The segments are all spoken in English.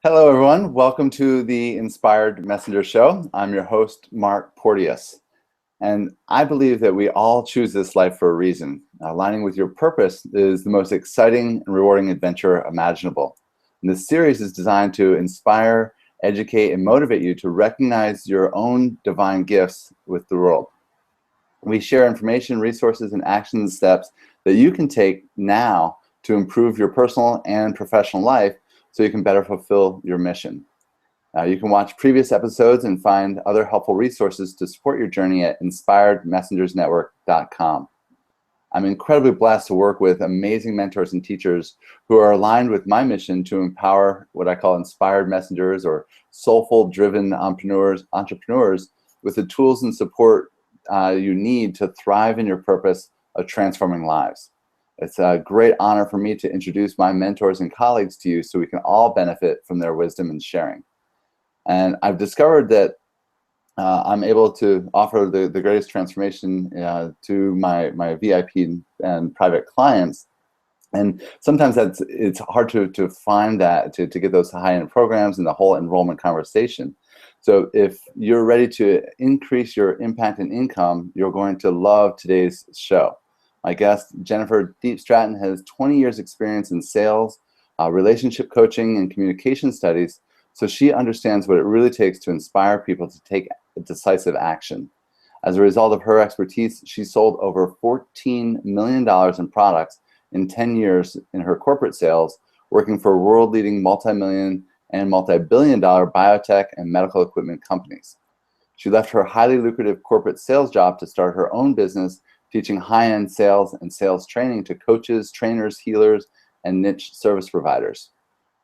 Hello, everyone. Welcome to the Inspired Messenger Show. I'm your host, Mark Porteous. And I believe that we all choose this life for a reason. Aligning with your purpose is the most exciting and rewarding adventure imaginable. And this series is designed to inspire, educate, and motivate you to recognize your own divine gifts with the world. We share information, resources, and action steps that you can take now to improve your personal and professional life so you can better fulfill your mission. You can watch previous episodes and find other helpful resources to support your journey at inspiredmessengersnetwork.com. I'm incredibly blessed to work with amazing mentors and teachers who are aligned with my mission to empower what I call inspired messengers or soulful driven entrepreneurs with the tools and support you need to thrive in your purpose of transforming lives. It's a great honor for me to introduce my mentors and colleagues to you so we can all benefit from their wisdom and sharing. And I've discovered that I'm able to offer the greatest transformation to my VIP and private clients. And sometimes it's hard to find that, to get those high-end programs and the whole enrollment conversation. So if you're ready to increase your impact and income, you're going to love today's show. My guest, Jennifer Deep Stratton, has 20 years experience in sales, relationship coaching, and communication studies, so she understands what it really takes to inspire people to take decisive action. As a result of her expertise, she sold over $14 million in products in 10 years in her corporate sales, working for world-leading multi-million and multi-billion-dollar biotech and medical equipment companies. She left her highly lucrative corporate sales job to start her own business, teaching high-end sales and sales training to coaches, trainers, healers, and niche service providers.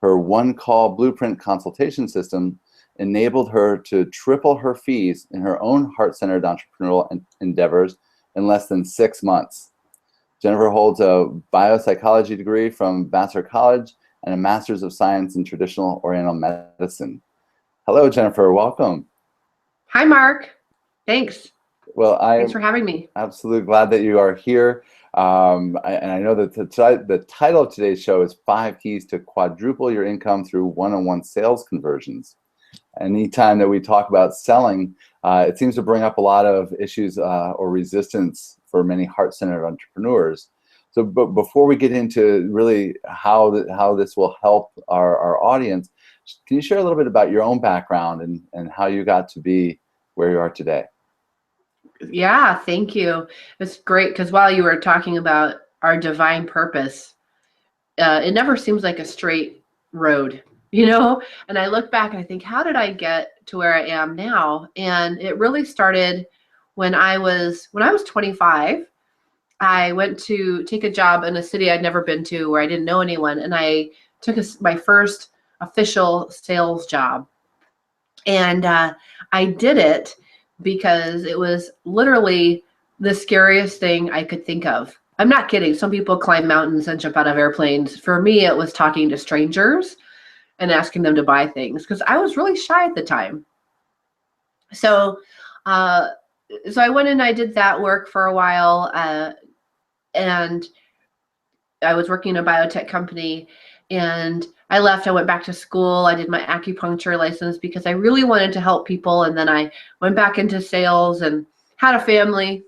Her one-call blueprint consultation system enabled her to triple her fees in her own heart-centered entrepreneurial endeavors in less than 6 months. Jennifer holds a biopsychology degree from Vassar College and a master's of science in traditional Oriental medicine. Hello, Jennifer. Welcome. Hi, Mark. Thanks. Well, thanks for having me. Absolutely glad that you are here. And I know that the title of today's show is 5 Keys to Quadruple Your Income Through One-on-One Sales Conversions. Anytime that we talk about selling, it seems to bring up a lot of issues or resistance for many heart-centered entrepreneurs. So but before we get into really how this will help our audience, can you share a little bit about your own background and how you got to be where you are today? Yeah, thank you. It's great because while you were talking about our divine purpose, it never seems like a straight road, And I look back and I think, how did I get to where I am now? And it really started when I was 25. I went to take a job in a city I'd never been to where I didn't know anyone, and I took my first official sales job. And I did it because it was literally the scariest thing I could think of. I'm not kidding. Some people climb mountains and jump out of airplanes. For me, it was talking to strangers and asking them to buy things because I was really shy at the time. So I went and I did that work for a while, and I was working in a biotech company, and I left. I went back to school. I did my acupuncture license because I really wanted to help people. And then I went back into sales and had a family.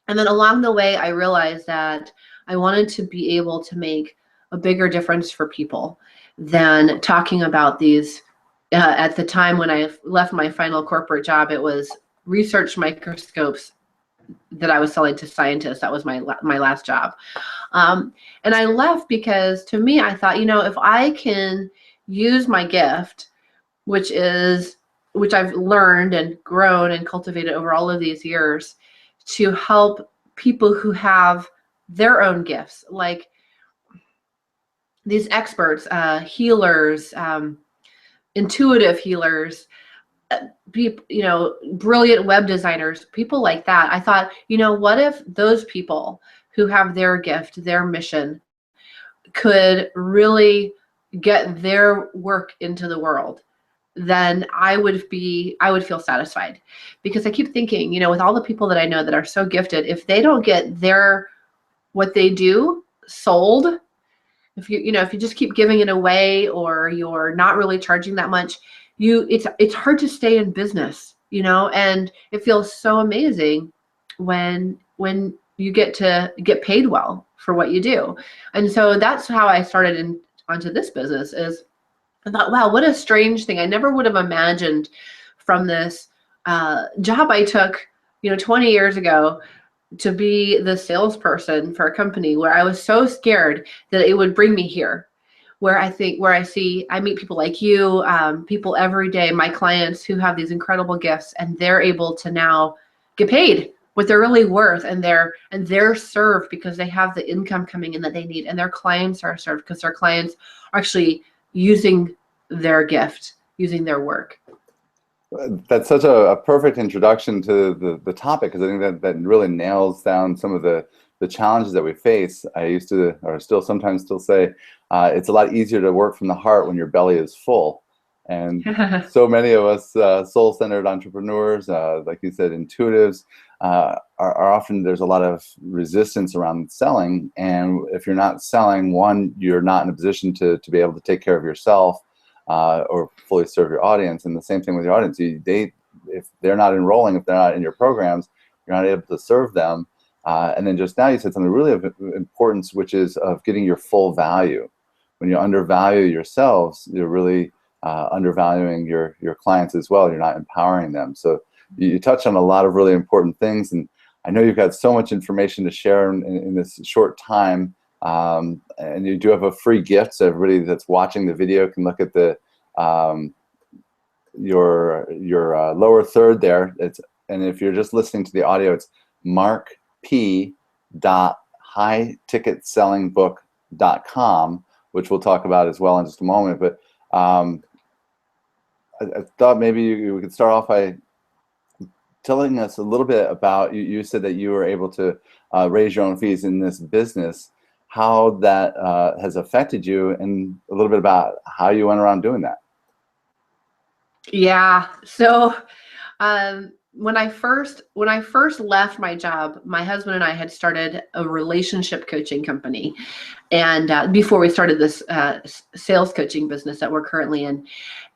And then along the way, I realized that I wanted to be able to make a bigger difference for people than talking about these. At the time when I left my final corporate job, it was research microscopes that I was selling to scientists. That was my last job. And I left because to me, I thought, if I can use my gift, which I've learned and grown and cultivated over all of these years, to help people who have their own gifts, like these experts, healers, intuitive healers, people, brilliant web designers, people like that. I thought, what if those people who have their gift, their mission, could really get their work into the world? Then I would feel satisfied. Because I keep thinking, with all the people that I know that are so gifted, if they don't get what they do sold, If if you just keep giving it away, or you're not really charging that much, it's hard to stay in business, and it feels so amazing when you get to get paid well for what you do. And so that's how I started onto this business. Is I thought, wow, what a strange thing. I never would have imagined from this job I took, 20 years ago, to be the salesperson for a company where I was so scared that it would bring me here. Where I meet people like you, people every day, my clients who have these incredible gifts, and they're able to now get paid what they're really worth, and they're served because they have the income coming in that they need, and their clients are served because their clients are actually using their gift, using their work. That's such a perfect introduction to the topic, because I think that really nails down some of the challenges that we face. I used to, or sometimes still say, it's a lot easier to work from the heart when your belly is full. And so many of us soul-centered entrepreneurs, like you said, intuitives, are often, there's a lot of resistance around selling. And if you're not selling, one, you're not in a position to be able to take care of yourself, or fully serve your audience. And the same thing with your audience. If they're not enrolling, if they're not in your programs, you're not able to serve them. And then just now you said something really of importance, which is of getting your full value. When you undervalue yourselves, you're really undervaluing your clients as well. You're not empowering them. So you touched on a lot of really important things, and I know you've got so much information to share in this short time. And you do have a free gift, so everybody that's watching the video can look at the your lower third there. And if you're just listening to the audio, it's markp.highticketsellingbook.com, which we'll talk about as well in just a moment. But I thought maybe we could start off by telling us a little bit about, you said that you were able to raise your own fees in this business, how that has affected you, and a little bit about how you went around doing that. Yeah. So when I first left my job, my husband and I had started a relationship coaching company, and before we started this sales coaching business that we're currently in.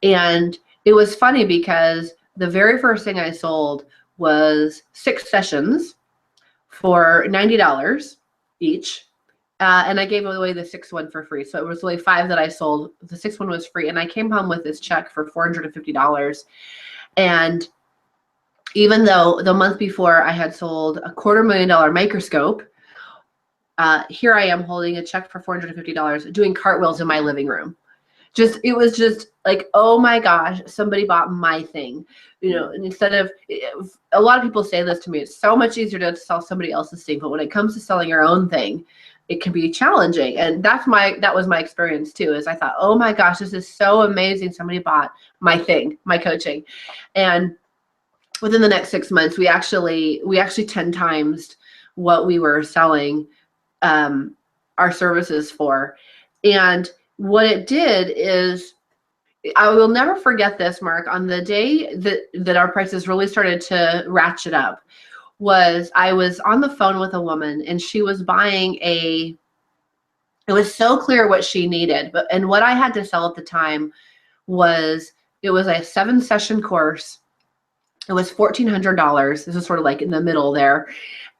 And it was funny because the very first thing I sold was 6 sessions for $90 each. And I gave away the 6th one for free. So it was only 5 that I sold. The 6th one was free. And I came home with this check for $450. And even though the month before I had sold a $250,000 microscope, here I am holding a check for $450 doing cartwheels in my living room. It was just like, oh my gosh, somebody bought my thing. And instead of, a lot of people say this to me, it's so much easier to sell somebody else's thing. But when it comes to selling your own thing, it can be challenging. And that was my experience too, is I thought, oh my gosh, this is so amazing. Somebody bought my thing, my coaching. And within the next 6 months, we actually 10 times what we were selling our services for. And what it did is, I will never forget this, Mark, on the day that our prices really started to ratchet up, was I was on the phone with a woman, and she was buying it was so clear what she needed, and what I had to sell at the time was, it was a 7-session course. It was $1,400. This was sort of like in the middle there.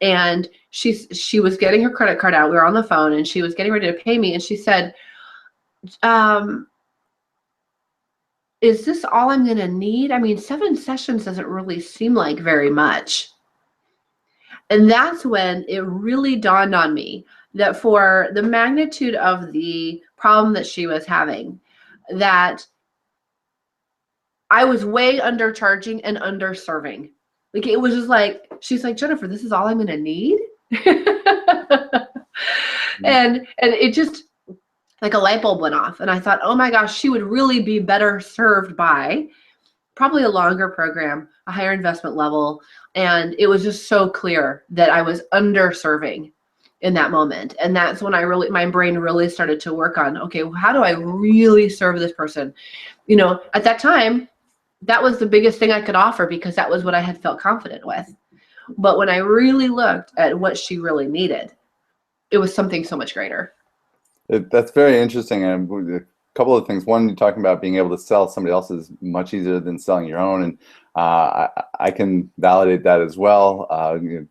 And she was getting her credit card out. We were on the phone, and she was getting ready to pay me. And she said, is this all I'm going to need? I mean, 7 sessions doesn't really seem like very much. And that's when it really dawned on me that for the magnitude of the problem that she was having, that I was way undercharging and underserving. Like, it was just like, she's like, Jennifer, this is all I'm going to need. And it just, like a light bulb went off. And I thought, oh my gosh, she would really be better served by probably a longer program, a higher investment level. And it was just so clear that I was underserving in that moment. And that's when my brain really started to work on, okay, how do I really serve this person? At that time, that was the biggest thing I could offer, because that was what I had felt confident with. But when I really looked at what she really needed, it was something so much greater. That's very interesting. And a couple of things. One, you're talking about being able to sell somebody else's much easier than selling your own. And I can validate that as well.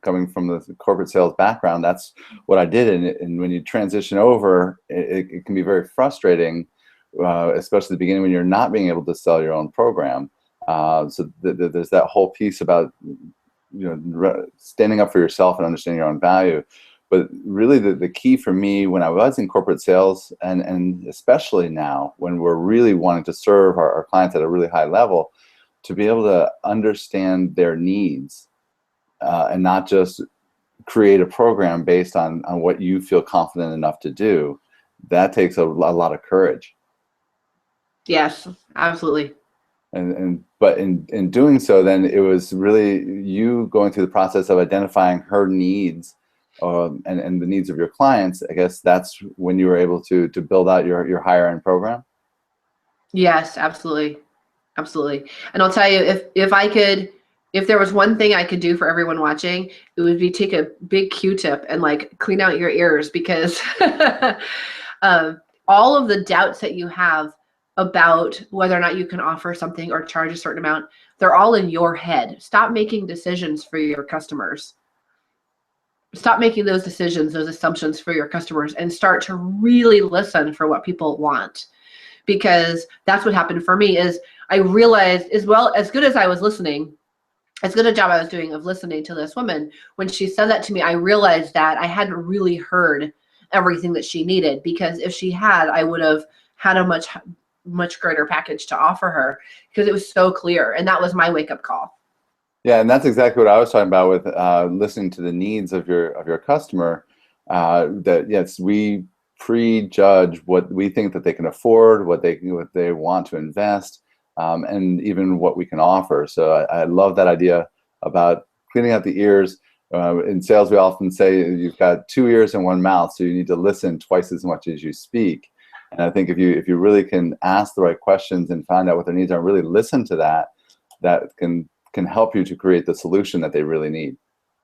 Coming from the corporate sales background, that's what I did. And when you transition over, it can be very frustrating, especially at the beginning when you're not being able to sell your own program. So there's that whole piece about standing up for yourself and understanding your own value. But really the key for me when I was in corporate sales, and especially now when we're really wanting to serve our clients at a really high level, to be able to understand their needs and not just create a program based on what you feel confident enough to do, that takes a lot of courage. Yes, absolutely. But in doing so, then it was really you going through the process of identifying her needs and the needs of your clients. I guess that's when you were able to build out your higher end program. Yes, absolutely. Absolutely. And I'll tell you, if there was one thing I could do for everyone watching, it would be take a big Q-tip and like clean out your ears, because all of the doubts that you have about whether or not you can offer something or charge a certain amount, they're all in your head. Stop making decisions for your customers. Stop making those decisions, those assumptions for your customers, and start to really listen for what people want. Because that's what happened for me is I realized, as well, as good as I was listening, as good a job I was doing of listening to this woman, when she said that to me, I realized that I hadn't really heard everything that she needed, because if she had, I would have had a much greater package to offer her, because it was so clear. And that was my wake-up call. Yeah, and that's exactly what I was talking about with listening to the needs of your customer. That yes, we prejudge what we think that they can afford, what they want to invest, and even what we can offer. So I love that idea about cleaning out the ears. In sales, we often say you've got two ears and one mouth, so you need to listen twice as much as you speak. And I think if you really can ask the right questions and find out what their needs are, and really listen to that can help you to create the solution that they really need.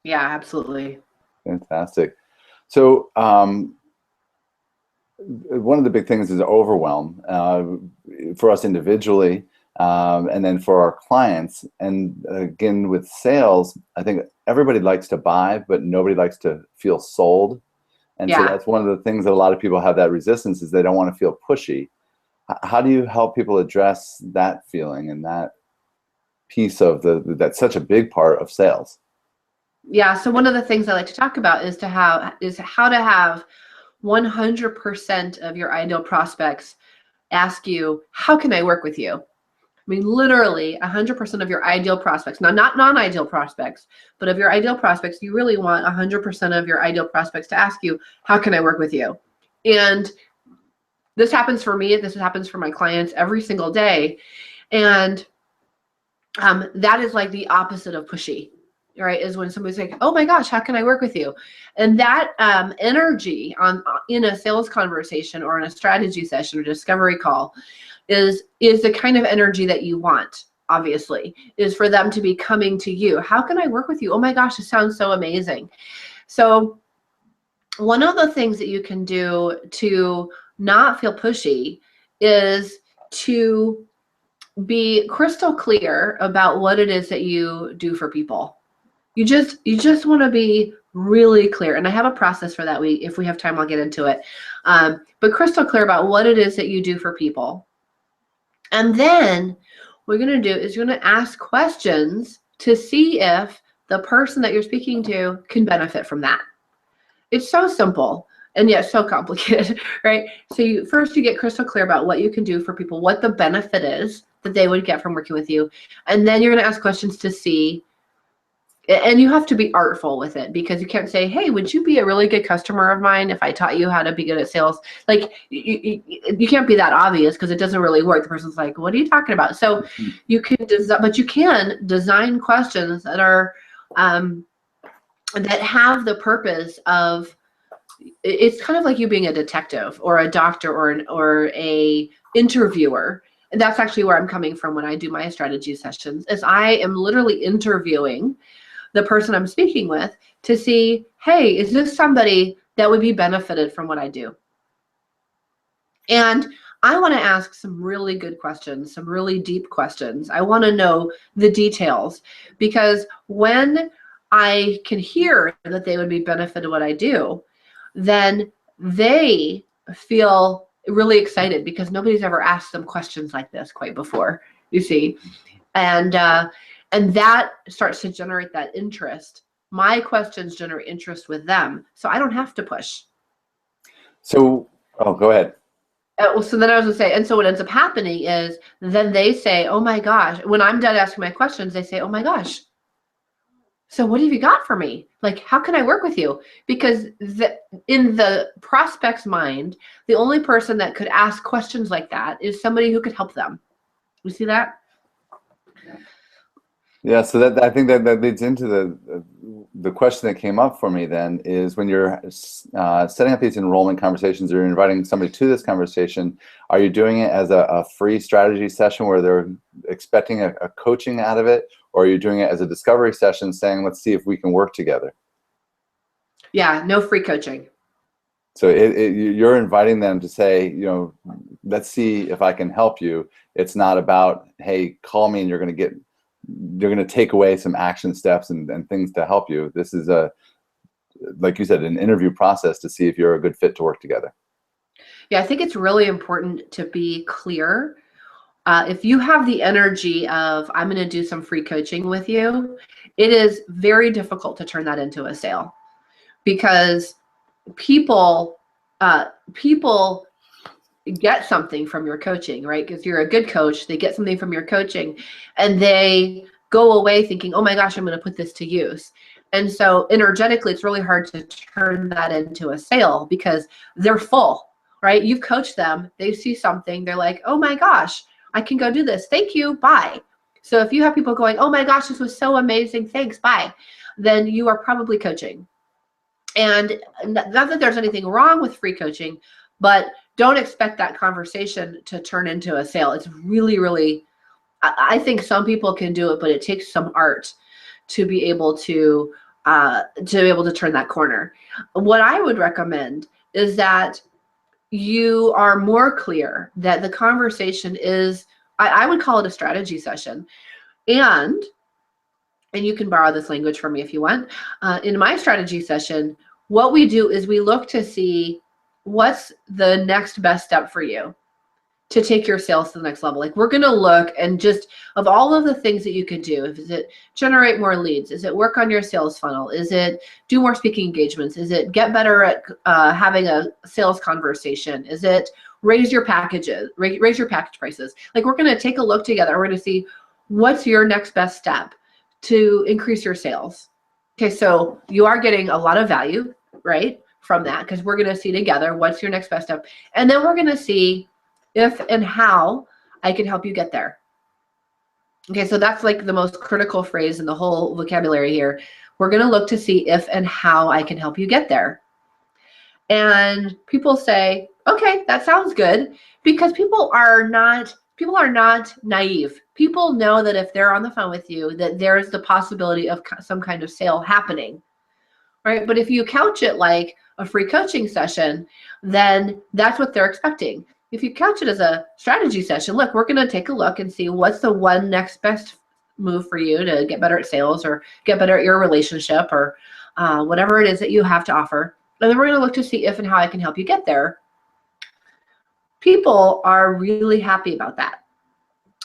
Yeah, absolutely. Fantastic. So one of the big things is overwhelm for us individually, and then for our clients. And again, with sales, I think everybody likes to buy, but nobody likes to feel sold. And so that's one of the things that a lot of people have that resistance, is they don't want to feel pushy. How do you help people address that feeling and that piece of that's such a big part of sales? Yeah, so one of the things I like to talk about is how to have 100% of your ideal prospects ask you, how can I work with you? I mean, literally 100% of your ideal prospects, now not non-ideal prospects, but of your ideal prospects, you really want 100% of your ideal prospects to ask you, how can I work with you? And this happens for me, this happens for my clients every single day. And that is like the opposite of pushy, right? Is when somebody's like, oh my gosh, how can I work with you? And that energy in a sales conversation or in a strategy session or discovery call is the kind of energy that you want, obviously, is for them to be coming to you. How can I work with you? Oh my gosh, it sounds so amazing. So one of the things that you can do to not feel pushy is to be crystal clear about what it is that you do for people. You just want to be really clear. And I have a process for that. If we have time, I'll get into it. But crystal clear about what it is that you do for people. And then what you're going to do is you're going to ask questions to see if the person that you're speaking to can benefit from that. It's so simple and yet so complicated, right? So first you get crystal clear about what you can do for people, what the benefit is that they would get from working with you. And then you're going to ask questions to see, and you have to be artful with it, because you can't say, hey, would you be a really good customer of mine if I taught you how to be good at sales? Like you can't be that obvious, because it doesn't really work. The person's like, what are you talking about? So you can but you can design questions that are that have the purpose of, it's kind of like you being a detective or a doctor or a interviewer. And that's actually where I'm coming from when I do my strategy sessions, is I am literally interviewing the person I'm speaking with to see, hey, is this somebody that would be benefited from what I do? And I want to ask some really good questions, some really deep questions. I want to know the details, because when I can hear that they would be benefited what I do, then they feel really excited, because nobody's ever asked them questions like this quite before, you see. And that starts to generate that interest. My questions generate interest with them, so I don't have to push. So, oh, go ahead. So then I was gonna say, and so what ends up happening is then they say, oh my gosh, when I'm done asking my questions, they say, oh my gosh, so what have you got for me? Like, how can I work with you? Because in the prospect's mind, the only person that could ask questions like that is somebody who could help them. You see that? Yeah, so that I think that leads into the question that came up for me then is when you're setting up these enrollment conversations, or you're inviting somebody to this conversation, are you doing it as a free strategy session where they're expecting a coaching out of it, or are you doing it as a discovery session saying, let's see if we can work together? Yeah, no free coaching. So you're inviting them to say, you know, let's see if I can help you. It's not about, hey, call me and you're going to take away some action steps and things to help you. This is like you said, an interview process to see if you're a good fit to work together. Yeah, I think it's really important to be clear. If you have the energy of, I'm going to do some free coaching with you, it is very difficult to turn that into a sale, because people people get something from your coaching, right? Because you're a good coach, they get something from your coaching, and they go away thinking, oh my gosh, I'm going to put this to use. And so energetically, it's really hard to turn that into a sale, because they're full, right? You've coached them, they see something, they're like, oh my gosh, I can go do this, thank you, bye. So if you have people going, oh my gosh, this was so amazing, thanks, bye, then you are probably coaching. And not that there's anything wrong with free coaching, but don't expect that conversation to turn into a sale. It's really, really, I think some people can do it, but it takes some art to be able to turn that corner. What I would recommend is that you are more clear that the conversation is, I would call it a strategy session. And you can borrow this language from me if you want. In my strategy session, what we do is we look to see what's the next best step for you to take your sales to the next level. Like, we're going to look and just, of all of the things that you can do, is it generate more leads? Is it work on your sales funnel? Is it do more speaking engagements? Is it get better at having a sales conversation? Is it raise your packages, raise your package prices? Like, we're going to take a look together. We're going to see what's your next best step to increase your sales. Okay, so you are getting a lot of value, right, from that, because we're going to see together what's your next best step. And then we're going to see if and how I can help you get there. Okay, so that's like the most critical phrase in the whole vocabulary here. We're going to look to see if and how I can help you get there. And people say, okay, that sounds good, because people are not naive. People know that if they're on the phone with you, that there's the possibility of some kind of sale happening, right? But if you couch it like a free coaching session, then that's what they're expecting. If you couch it as a strategy session, look, we're going to take a look and see what's the one next best move for you to get better at sales, or get better at your relationship, or whatever it is that you have to offer. And then we're going to look to see if and how I can help you get there. People are really happy about that.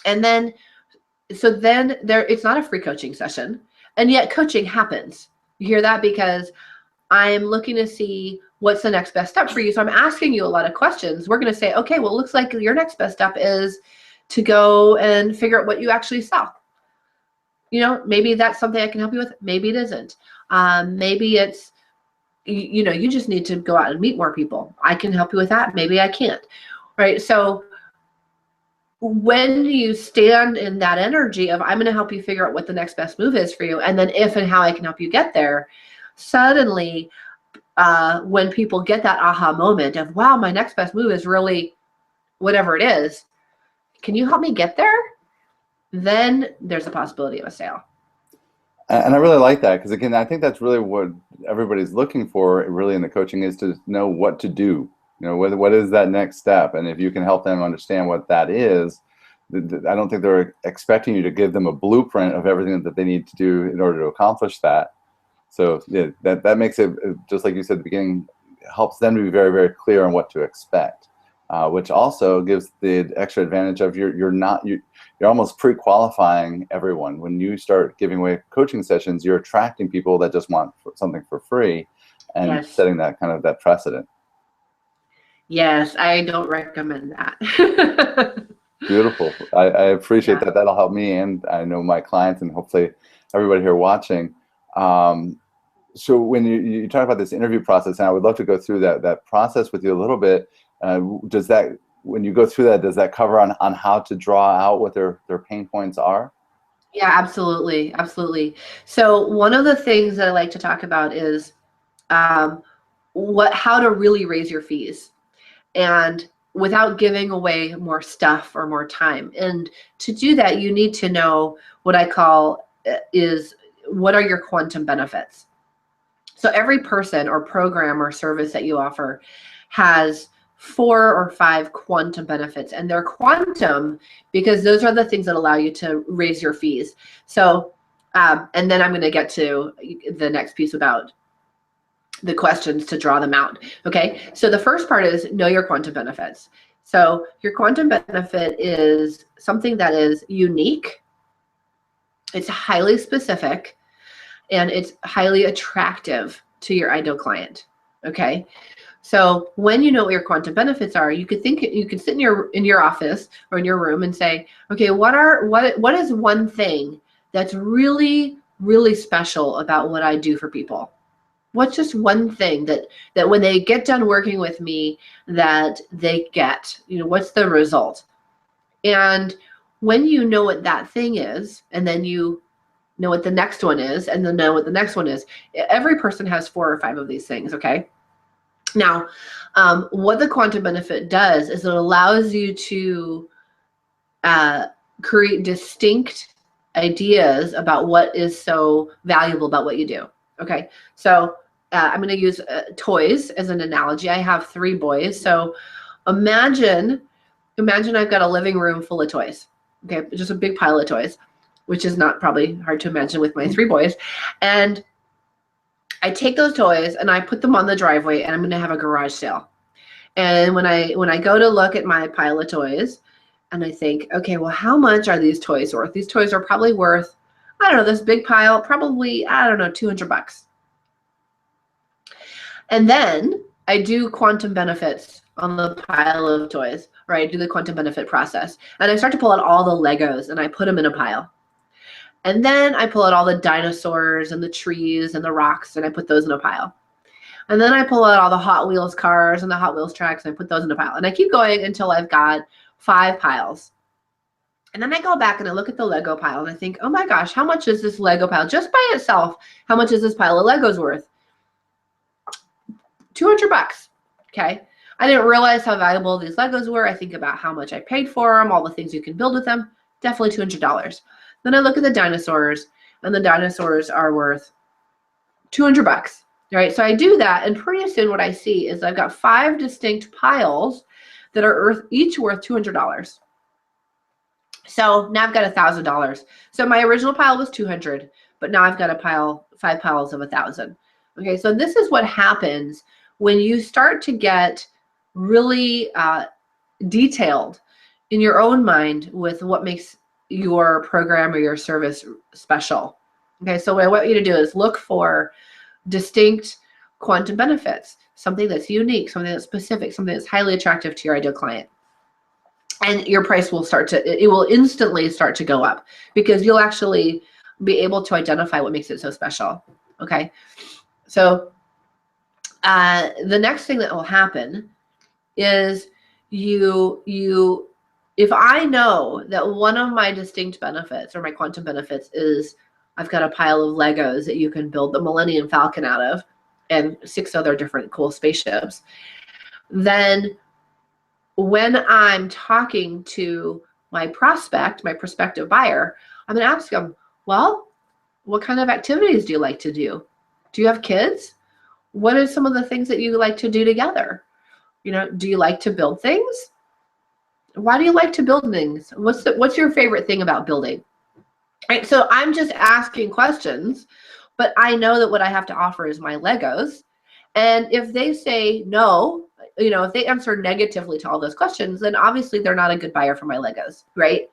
And then, so then it's not a free coaching session, and yet coaching happens. You hear that? Because I'm looking to see what's the next best step for you. So I'm asking you a lot of questions. We're going to say, okay, well, it looks like your next best step is to go and figure out what you actually sell. You know, maybe that's something I can help you with. Maybe it isn't. Maybe it's, you know, you just need to go out and meet more people. I can help you with that. Maybe I can't. Right? So when you stand in that energy of, I'm going to help you figure out what the next best move is for you, and then if and how I can help you get there, suddenly when people get that aha moment of, wow, my next best move is really whatever it is, can you help me get there? Then there's a possibility of a sale. And I really like that, because again, I think that's really what everybody's looking for really in the coaching, is to know what to do. You know, what is that next step? And if you can help them understand what that is, I don't think they're expecting you to give them a blueprint of everything that they need to do in order to accomplish that. So yeah, that makes it, just like you said at the beginning, helps them to be very, very clear on what to expect, which also gives the extra advantage of you're almost pre-qualifying everyone. When you start giving away coaching sessions, you're attracting people that just want something for free, and Yes. setting that kind of that precedent. Yes, I don't recommend that. Beautiful. I appreciate Yeah. that. That'll help me, and I know my clients, and hopefully everybody here watching. So when you talk about this interview process, and I would love to go through that process with you a little bit. Does that, when you go through that, does that cover on how to draw out what their pain points are? Yeah, absolutely. Absolutely. So one of the things that I like to talk about is um, how to really raise your fees, and without giving away more stuff or more time. And to do that, you need to know what I call is, what are your quantum benefits? So every person or program or service that you offer has 4 or 5 quantum benefits, and they're quantum because those are the things that allow you to raise your fees. So, and then I'm going to get to the next piece about the questions to draw them out. Okay, so the first part is know your quantum benefits. So your quantum benefit is something that is unique, it's highly specific, and it's highly attractive to your ideal client. Okay, so when you know what your quantum benefits are, you could sit in your office or in your room and say, okay, what is one thing that's really, really special about what I do for people? What's just one thing that when they get done working with me, that they get, what's the result? And when you know what that thing is, and then you know what the next one is, and then know what the next one is, every person has 4 or 5 of these things. Okay. Now, what the quantum benefit does is it allows you to create distinct ideas about what is so valuable about what you do. Okay, so I'm going to use toys as an analogy. I have 3 boys, so imagine I've got a living room full of toys. Okay, just a big pile of toys, which is not probably hard to imagine with my 3 boys. And I take those toys and I put them on the driveway, and I'm going to have a garage sale. And when I go to look at my pile of toys, and I think, okay, well, how much are these toys worth? These toys are probably worth, I don't know, this big pile, probably, I don't know, $200. And then I do quantum benefits on the pile of toys, or I do the quantum benefit process. And I start to pull out all the Legos and I put them in a pile. And then I pull out all the dinosaurs and the trees and the rocks, and I put those in a pile. And then I pull out all the Hot Wheels cars and the Hot Wheels tracks, and I put those in a pile. And I keep going until I've got 5 piles. And then I go back and I look at the Lego pile and I think, oh my gosh, how much is this Lego pile just by itself? How much is this pile of Legos worth? $200. Okay. I didn't realize how valuable these Legos were. I think about how much I paid for them, all the things you can build with them. Definitely $200. Then I look at the dinosaurs, and the dinosaurs are worth $200. Right. So I do that, and pretty soon what I see is I've got 5 distinct piles that are each worth $200. So now I've got $1,000. So my original pile was 200, but now I've got 5 piles of 1,000. Okay, so this is what happens when you start to get really detailed in your own mind with what makes your program or your service special. Okay, so what I want you to do is look for distinct quantum benefits, something that's unique, something that's specific, something that's highly attractive to your ideal client. And your price will it will instantly start to go up, because you'll actually be able to identify what makes it so special. Okay, so the next thing that will happen is if I know that one of my distinct benefits or my quantum benefits is I've got a pile of Legos that you can build the Millennium Falcon out of, and 6 other different cool spaceships, then when I'm talking to my prospective buyer, I'm going to ask them, well, what kind of activities do you like to do? Do you have kids? What are some of the things that you like to do together? Do you like to build things? Why do you like to build things? What's your favorite thing about building? Right. So I'm just asking questions, but I know that what I have to offer is my Legos. And if they say no, if they answer negatively to all those questions, then obviously they're not a good buyer for my Legos, right?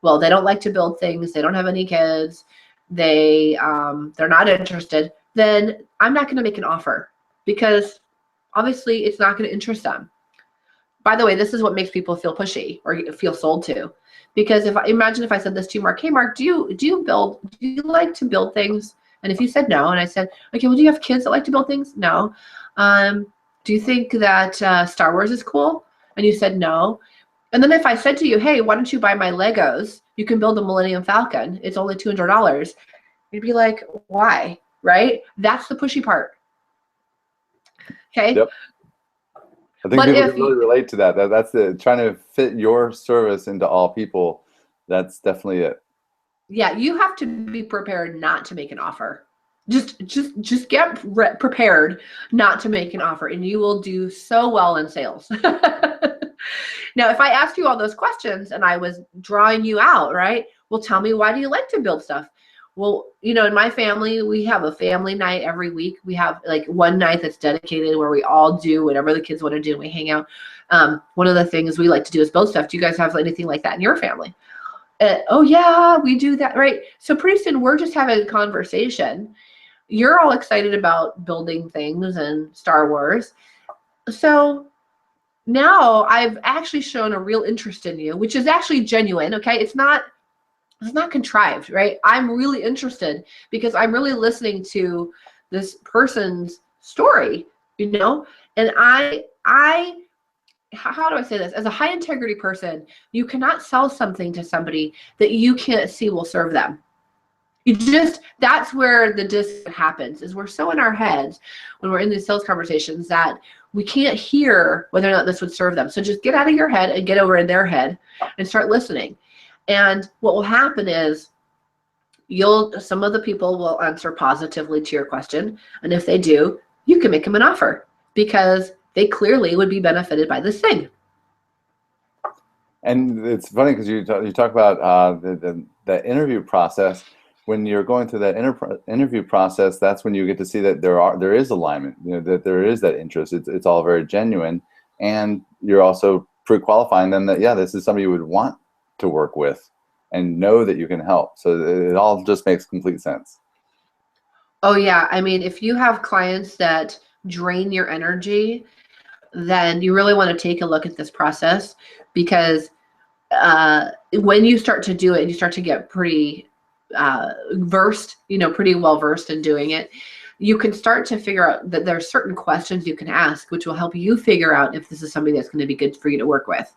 Well, they don't like to build things. They don't have any kids. They're not interested. Then I'm not going to make an offer because obviously it's not going to interest them. By the way, this is what makes people feel pushy or feel sold to. Because imagine if I said this to you, Mark, hey Mark, do you like to build things? And if you said no, and I said, okay, well, do you have kids that like to build things? No. Do you think that Star Wars is cool? And you said no. And then if I said to you, hey, why don't you buy my Legos? You can build a Millennium Falcon. It's only $200. You'd be like, why? Right? That's the pushy part. Okay. Yep. I think people can really relate to that. That's trying to fit your service into all people. That's definitely it. Yeah, you have to be prepared not to make an offer. Just get prepared not to make an offer, and you will do so well in sales. Now, if I asked you all those questions and I was drawing you out, right? Well, tell me, why do you like to build stuff? Well, in my family, we have a family night every week. We have like one night that's dedicated where we all do whatever the kids want to do and we hang out. One of the things we like to do is build stuff. Do you guys have anything like that in your family? Oh yeah, we do that, right? So pretty soon we're just having a conversation. You're all excited about building things and Star Wars. So now I've actually shown a real interest in you, which is actually genuine, okay? It's not contrived, right? I'm really interested because I'm really listening to this person's story, and how do I say this? As a high integrity person, you cannot sell something to somebody that you can't see will serve them. That's where the disconnect happens, is we're so in our heads when we're in these sales conversations that we can't hear whether or not this would serve them. So just get out of your head and get over in their head and start listening. And what will happen is some of the people will answer positively to your question. And if they do, you can make them an offer because they clearly would be benefited by this thing. And it's funny because you talk about the interview process. When you're going through that interview process, that's when you get to see that there is alignment, that there is that interest. It's all very genuine, and you're also pre-qualifying them that, yeah, this is somebody you would want to work with and know that you can help. So it all just makes complete sense. Oh yeah, I mean, if you have clients that drain your energy, then you really want to take a look at this process, because when you start to do it and you start to get pretty versed, pretty well versed in doing it, you can start to figure out that there are certain questions you can ask, which will help you figure out if this is somebody that's going to be good for you to work with.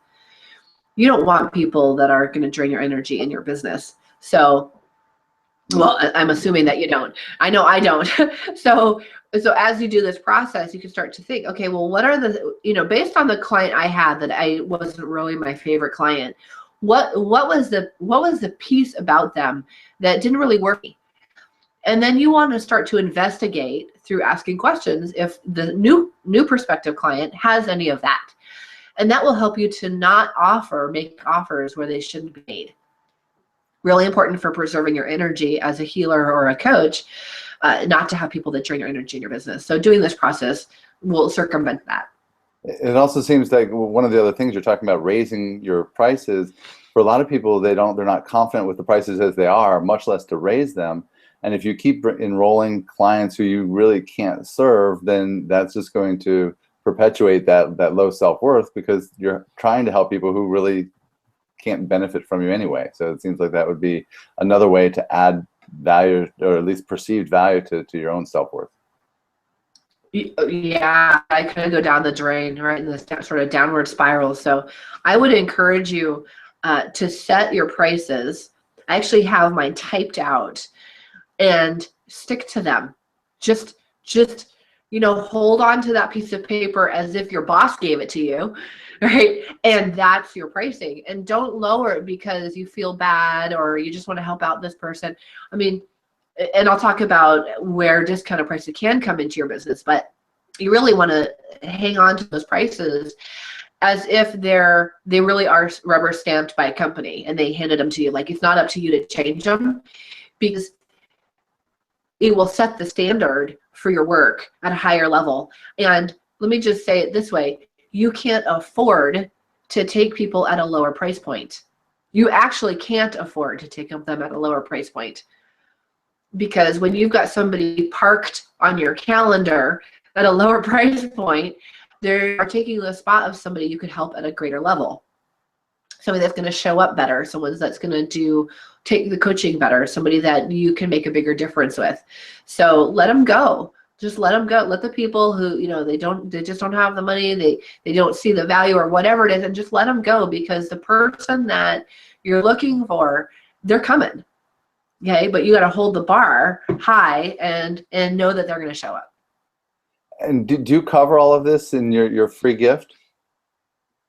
You don't want people that are going to drain your energy in your business. So, well, I'm assuming that you don't. I know I don't. So as you do this process, you can start to think, okay, well, what are the, based on the client I had that I wasn't really my favorite client, what was the piece about them that didn't really work? And then you want to start to investigate through asking questions if the new prospective client has any of that. And that will help you to not make offers where they shouldn't be made. Really important for preserving your energy as a healer or a coach, not to have people that drain your energy in your business. So doing this process will circumvent that. It also seems like one of the other things you're talking about, raising your prices. For a lot of people, they're not confident with the prices as they are, much less to raise them. And if you keep enrolling clients who you really can't serve, then that's just going to perpetuate that low self-worth, because you're trying to help people who really can't benefit from you anyway. So it seems like that would be another way to add value, or at least perceived value, to your own self-worth. Yeah, I kind of go down the drain, right, in this sort of downward spiral. So I would encourage you to set your prices. I actually have mine typed out, and stick to them. Just hold on to that piece of paper as if your boss gave it to you, right? And that's your pricing. And don't lower it because you feel bad or you just want to help out this person. I mean, and I'll talk about where discounted prices can come into your business, but you really want to hang on to those prices as if they really are rubber stamped by a company and they handed them to you. Like, it's not up to you to change them, because it will set the standard for your work at a higher level. And let me just say it this way: you can't afford to take people at a lower price point. You actually can't afford to take them at a lower price point, because when you've got somebody parked on your calendar at a lower price point, they are taking the spot of somebody you could help at a greater level. Somebody that's going to show up better, someone that's going to take the coaching better, somebody that you can make a bigger difference with. So let them go. Just let them go. Let the people who, they just don't have the money, they don't see the value or whatever it is, and just let them go, because the person that you're looking for, they're coming. Okay, but you got to hold the bar high and know that they're going to show up. And do you cover all of this in your free gift?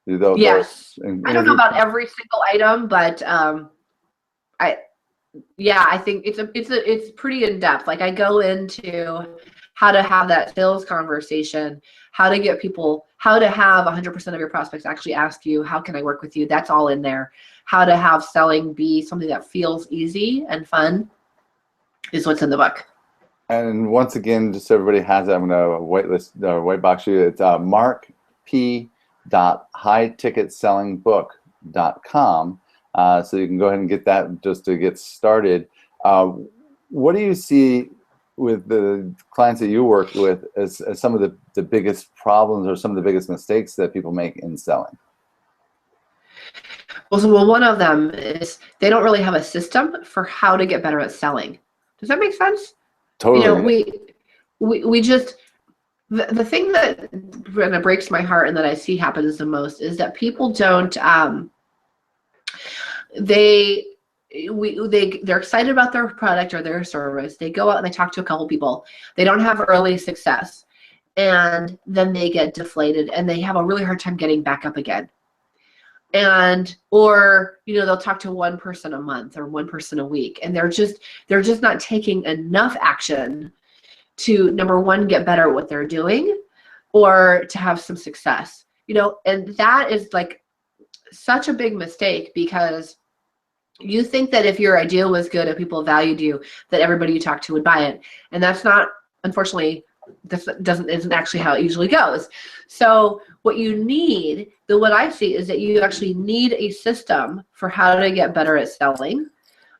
Yes. I don't know about every single item, but I think it's pretty in depth. Like, I go into how to have that sales conversation, how to get people, how to have 100% of your prospects actually ask you, how can I work with you? That's all in there. How to have selling be something that feels easy and fun is what's in the book. And once again, just so everybody has it, I'm going to white box you. It's markp.highticketsellingbook.com. So you can go ahead and get that just to get started. What do you see with the clients that you work with as some of the biggest problems or some of the biggest mistakes that people make in selling? Well, one of them is they don't really have a system for how to get better at selling. Does that make sense? Totally. We just, the thing that kind of breaks my heart and that I see happens the most is that people don't, they're excited about their product or their service. They go out and they talk to a couple people. They don't have early success, and then they get deflated and they have a really hard time getting back up again. Or they'll talk to one person a month or one person a week, and they're just not taking enough action to, number one, get better at what they're doing, or to have some success. And that is like such a big mistake, because you think that if your idea was good and people valued you, that everybody you talk to would buy it, and that's not, unfortunately, isn't actually how it usually goes. So what you need, what I see is that you actually need a system for how to get better at selling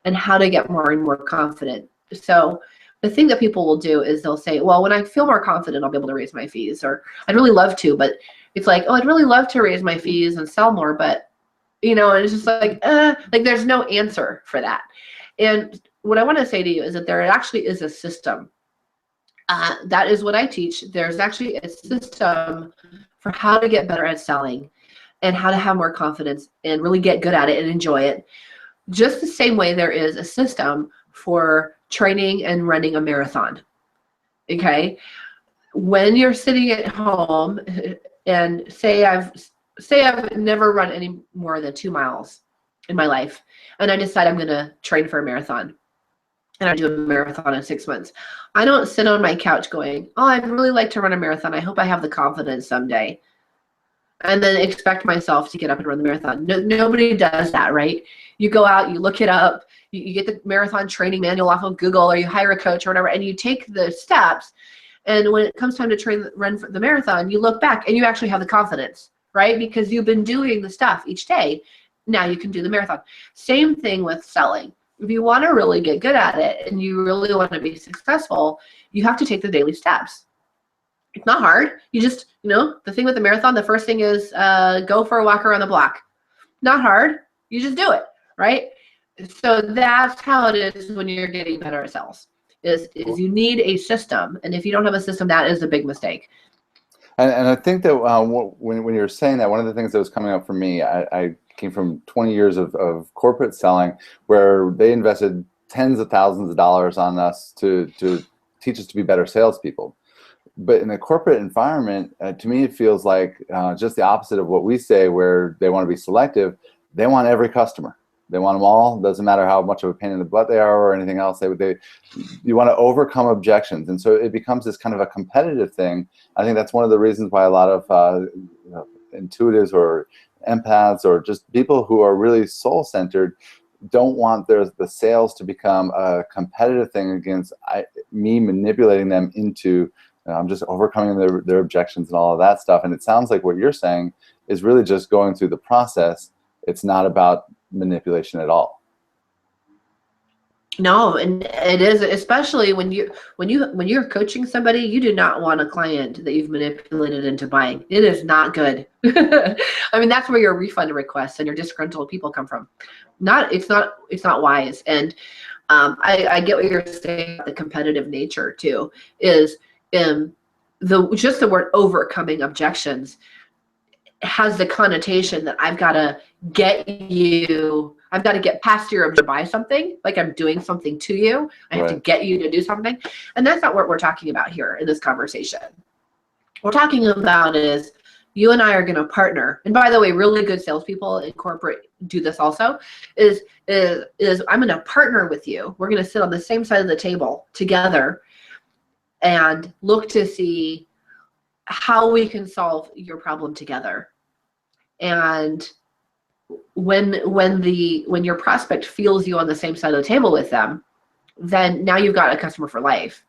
and how to get more and more confident. So the thing that people will do is they'll say, well, when I feel more confident, I'll be able to raise my fees, or I'd really love to, but it's like, oh, I'd really love to raise my fees and sell more, but and it's just like there's no answer for that. And what I want to say to you is that there actually is a system. That is what I teach. There's actually a system for how to get better at selling and how to have more confidence and really get good at it and enjoy it. Just the same way there is a system for training and running a marathon. Okay? When you're sitting at home and say I've never run any more than 2 miles in my life, and I decide I'm going to train for a marathon, and I do a marathon in 6 months. I don't sit on my couch going, oh, I'd really like to run a marathon. I hope I have the confidence someday, and then expect myself to get up and run the marathon. Nobody does that, right? You go out, you look it up, you get the marathon training manual off of Google, or you hire a coach or whatever, and you take the steps. And when it comes time to run for the marathon, you look back and you actually have the confidence, right? Because you've been doing the stuff each day. Now you can do the marathon. Same thing with selling. If you want to really get good at it and you really want to be successful, you have to take the daily steps. It's not hard. You just, the thing with the marathon, the first thing is go for a walk around the block. Not hard. You just do it, right? So that's how it is when you're getting better at sales. Is you need a system, and if you don't have a system, that is a big mistake. And I think that when you're saying that, one of the things that was coming up for me, I came from 20 years of corporate selling, where they invested tens of thousands of dollars on us to teach us to be better salespeople. But in a corporate environment, to me, it feels like just the opposite of what we say, where they want to be selective. They want every customer. They want them all. Doesn't matter how much of a pain in the butt they are or anything else. You want to overcome objections, and so it becomes this kind of a competitive thing. I think that's one of the reasons why a lot of intuitives or empaths or just people who are really soul-centered don't want the sales to become a competitive thing against me manipulating them into I'm just overcoming their objections and all of that stuff. And it sounds like what you're saying is really just going through the process. It's not about manipulation at all. No, and it is, especially when you're coaching somebody, you do not want a client that you've manipulated into buying. It is not good. I mean, that's where your refund requests and your disgruntled people come from. It's not wise. And I get what you're saying about the competitive nature too. Is just the word overcoming objections has the connotation that I've got to get past your ability to buy something, like I'm doing something to you. I have to get you to do something. And that's not what we're talking about here in this conversation. What we're talking about is you and I are going to partner. And by the way, really good salespeople in corporate do this also, is I'm going to partner with you. We're going to sit on the same side of the table together and look to see how we can solve your problem together. And when your prospect feels you on the same side of the table with them, then now you've got a customer for life.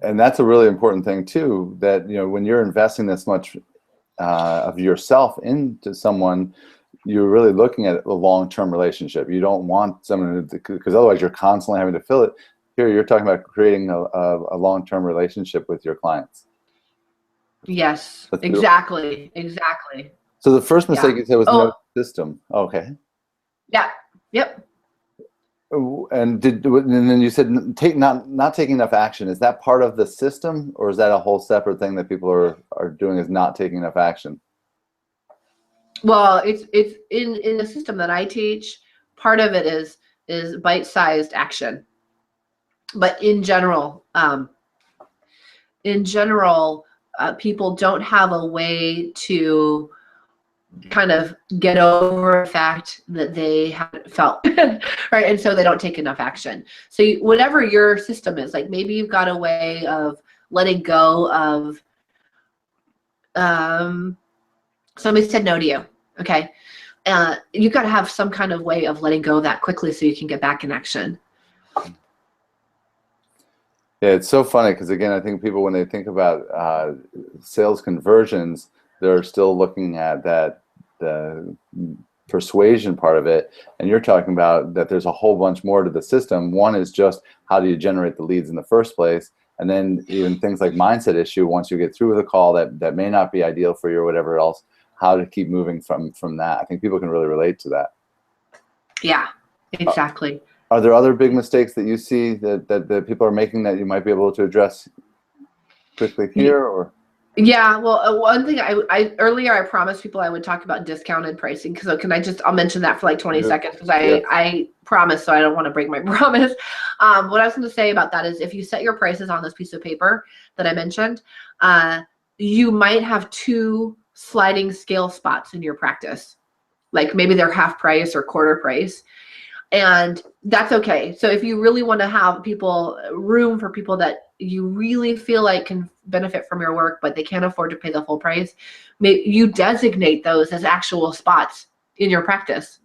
And that's a really important thing too, that when you're investing this much of yourself into someone, you're really looking at a long-term relationship. You don't want someone because otherwise you're constantly having to fill it. Here you're talking about creating a long-term relationship with your clients. Yes, exactly. So the first mistake you said was no system. Okay. Yeah. Yep. And then you said not taking enough action. Is that part of the system, or is that a whole separate thing that people are doing, is not taking enough action? Well, it's in the system that I teach. Part of it is bite-sized action, but in general, people don't have a way to kind of get over the fact that they haven't felt right, and so they don't take enough action. So whatever your system is, like maybe you've got a way of letting go of somebody said no to you. Okay, you've got to have some kind of way of letting go of that quickly so you can get back in action. Yeah, it's so funny because, again, I think people, when they think about sales conversions, they're still looking at the persuasion part of it. And you're talking about that there's a whole bunch more to the system. One is just how do you generate the leads in the first place? And then even things like mindset issue, once you get through with a call that may not be ideal for you or whatever else, how to keep moving from that. I think people can really relate to that. Yeah, exactly. Are there other big mistakes that you see that people are making that you might be able to address quickly here? Or yeah, well, one thing I earlier I promised people I would talk about discounted pricing. So I'll mention that for like 20 seconds because I promised, so I don't want to break my promise. What I was going to say about that is if you set your prices on this piece of paper that I mentioned, you might have 2 sliding scale spots in your practice. Like maybe they're half price or quarter price. And that's okay. So if you really want to have room for people that you really feel like can benefit from your work, but they can't afford to pay the full price, you designate those as actual spots in your practice.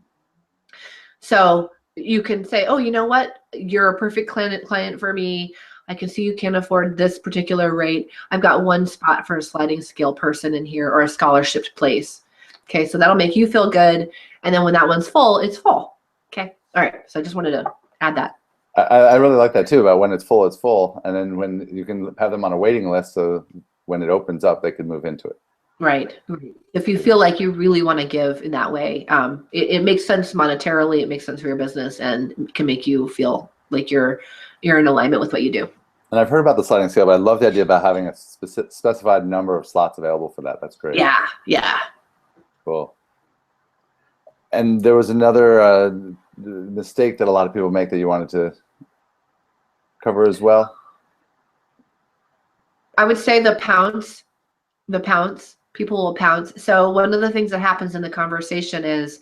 So you can say, oh, you know what? You're a perfect client for me. I can see you can't afford this particular rate. I've got 1 spot for a sliding scale person in here, or a scholarship place. Okay, so that'll make you feel good. And then when that one's full, it's full. Okay. All right. So I just wanted to add that. I really like that too, about when it's full, it's full. And then when you can have them on a waiting list, so when it opens up, they can move into it. Right. If you feel like you really want to give in that way, it makes sense monetarily, it makes sense for your business, and can make you feel like you're in alignment with what you do. And I've heard about the sliding scale, but I love the idea about having a specified number of slots available for that. That's great. Yeah. Cool. And there was another mistake that a lot of people make that you wanted to cover as well. I would say the pounce. People will pounce. So one of the things that happens in the conversation is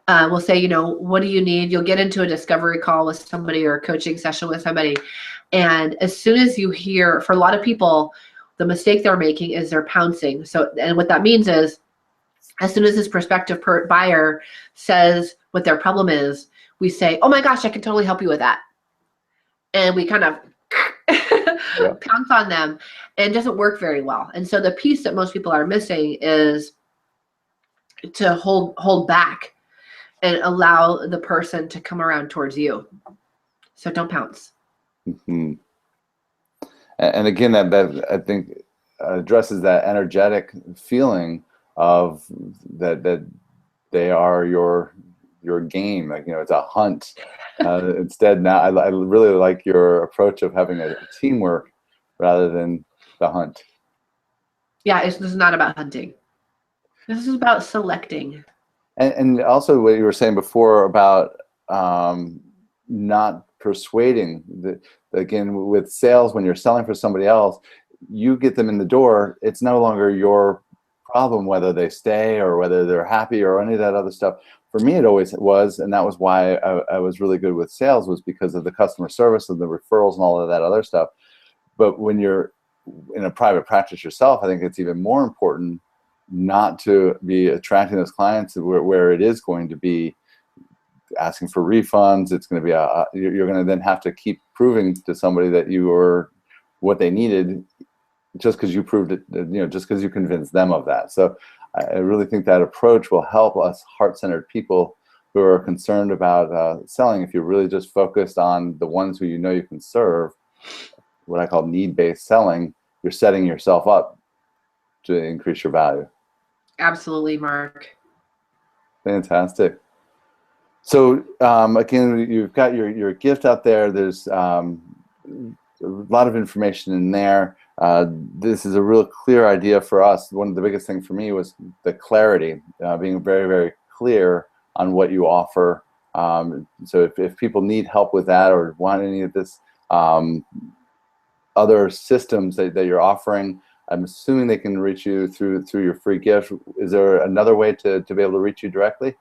We'll say, you know, what do you need? You'll get into a discovery call with somebody or a coaching session with somebody. And as soon as you hear, for a lot of people, the mistake they're making is they're pouncing. So, and what that means is, as soon as this prospective buyer says what their problem is, we say, oh my gosh, I can totally help you with that. And we kind of pounce on them, and it doesn't work very well. And so the piece that most people are missing is to hold back and allow the person to come around towards you. So don't pounce. Mm-hmm. And again, that I think addresses that energetic feeling of that they are your game. Like, you know, it's a hunt. Instead, now I really like your approach of having a teamwork rather than the hunt. Yeah, this is not about hunting. This is about selecting. And also what you were saying before about not persuading. Again, with sales, when you're selling for somebody else, you get them in the door. It's no longer your problem whether they stay or whether they're happy or any of that other stuff. For me, it always was, and that was why I was really good with sales, was because of the customer service and the referrals and all of that other stuff. But when you're in a private practice yourself, I think it's even more important not to be attracting those clients where it is going to be asking for refunds. It's going to be you're going to then have to keep proving to somebody that you were what they needed, just because you proved it, you know, just because you convinced them of that. So I really think that approach will help us heart-centered people who are concerned about selling. If you're really just focused on the ones who you know you can serve, what I call need-based selling, you're setting yourself up to increase your value. Absolutely, Mark. Fantastic. So again, you've got your gift out there. There's a lot of information in there. This is a real clear idea for us. One of the biggest things for me was the clarity, being very, very clear on what you offer. So if people need help with that or want any of this other systems that you're offering, I'm assuming they can reach you through your free gift. Is there another way to be able to reach you directly?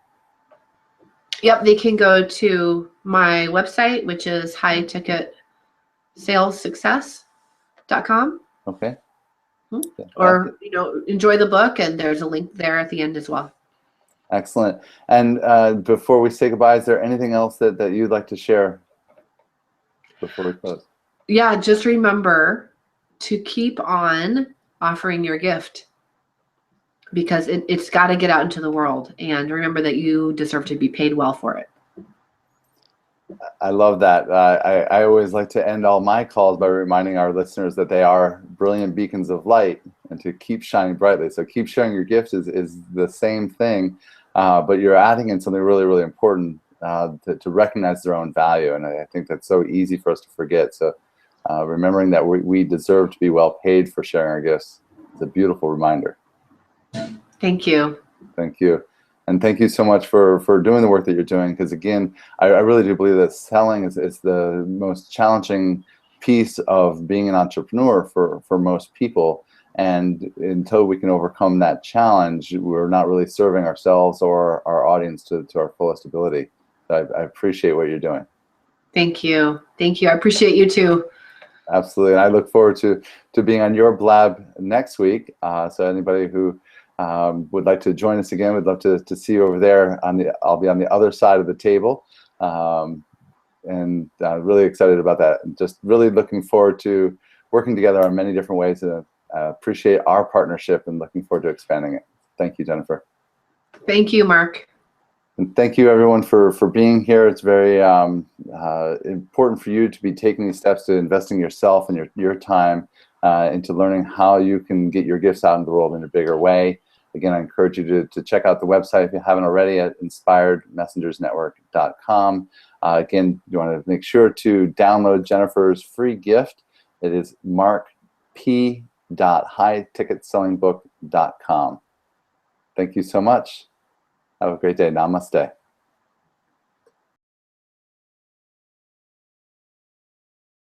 Yep, they can go to my website, which is highticketsalessuccess.com. Okay. Or, you know, enjoy the book, and there's a link there at the end as well. Excellent. And before we say goodbye, is there anything else that you'd like to share before we close? Yeah, just remember to keep on offering your gift, because it's got to get out into the world. And remember that you deserve to be paid well for it. I love that. I always like to end all my calls by reminding our listeners that they are brilliant beacons of light and to keep shining brightly. So keep sharing your gift is the same thing, but you're adding in something really, really important to recognize their own value. And I think that's so easy for us to forget. So remembering that we deserve to be well paid for sharing our gifts is a beautiful reminder. Thank you. Thank you. And thank you so much for doing the work that you're doing, because again, I really do believe that selling is the most challenging piece of being an entrepreneur for most people. And until we can overcome that challenge, we're not really serving ourselves or our audience to our fullest ability. So I appreciate what you're doing. Thank you. Thank you. I appreciate you too. Absolutely. And I look forward to being on your blab next week. So anybody who would like to join us again, we'd love to see you over there. I'll be on the other side of the table, and really excited about that. And just really looking forward to working together on many different ways. And appreciate our partnership and looking forward to expanding it. Thank you, Jennifer. Thank you, Mark. And thank you, everyone, for being here. It's very important for you to be taking these steps to investing yourself and your time into learning how you can get your gifts out in the world in a bigger way. Again, I encourage you to check out the website if you haven't already at inspiredmessengersnetwork.com. Again, you want to make sure to download Jennifer's free gift. It is markp.highticketsellingbook.com. Thank you so much. Have a great day. Namaste.